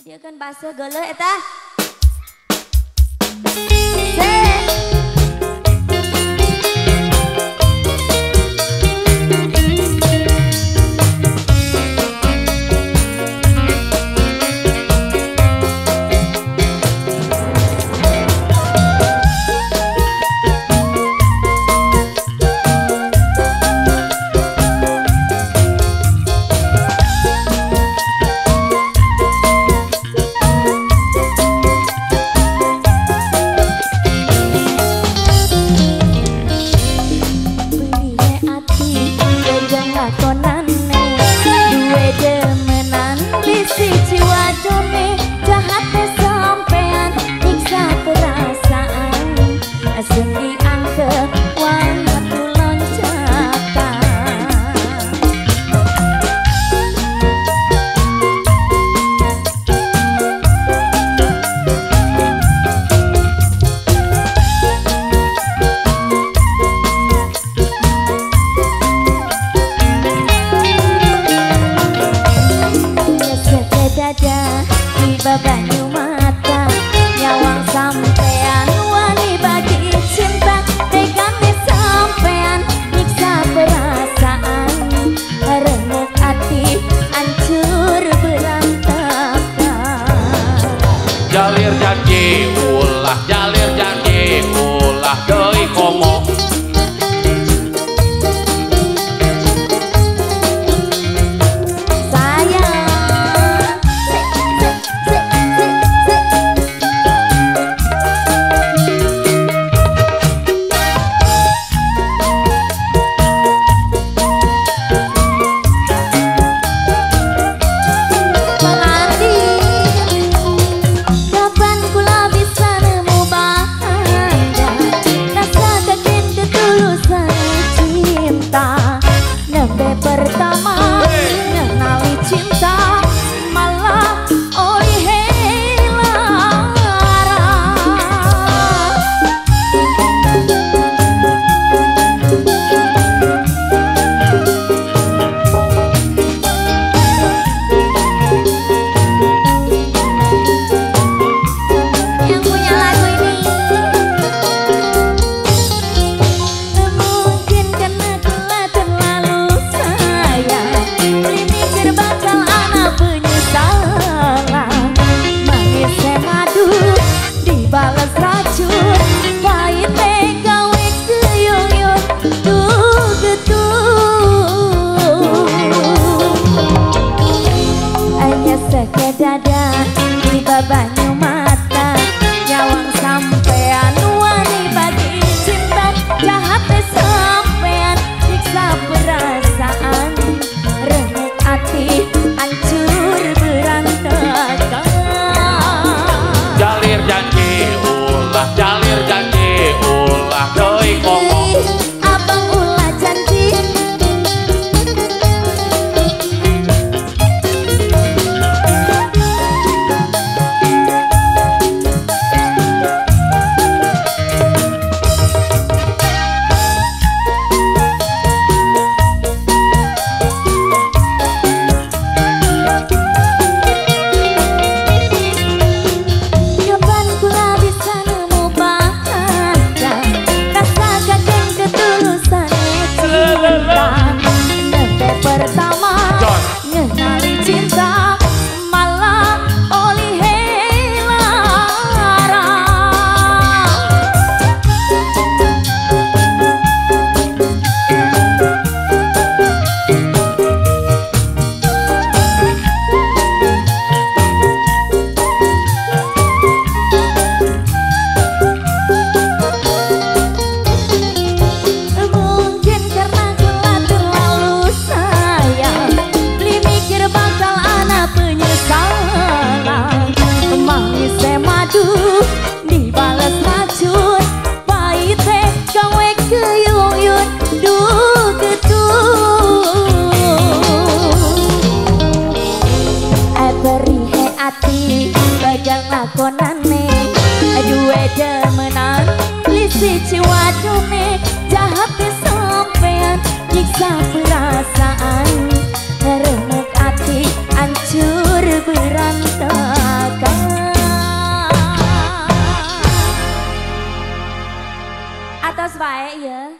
Dia kan bahasa geuleuh eta. Banyu mata nyawang sampean wani bagi cinta tegane sampean nyiksa perasaan renek hati hancur berantakan. Jalir janji ulah deui komo. Banyu mata nyawang sampean wani bagi cinta jahat sampean nyiksa perasaan renek hati hancur berantakan. Jalir janji ulah deui komo. Abang ulah janji pertama ngenali cinta malah oli helara. Mungkin karena gula terlalu sayang beli mikir bakal anak penyesalan. Manis madu dibales racun pahit gawe keyuyut duh getun. Beri hati bajang lakonane duwe demenan lisi ciwadone jahat sampean nyiksa perasaan renek hati hancur berantakan. Atos baik ya.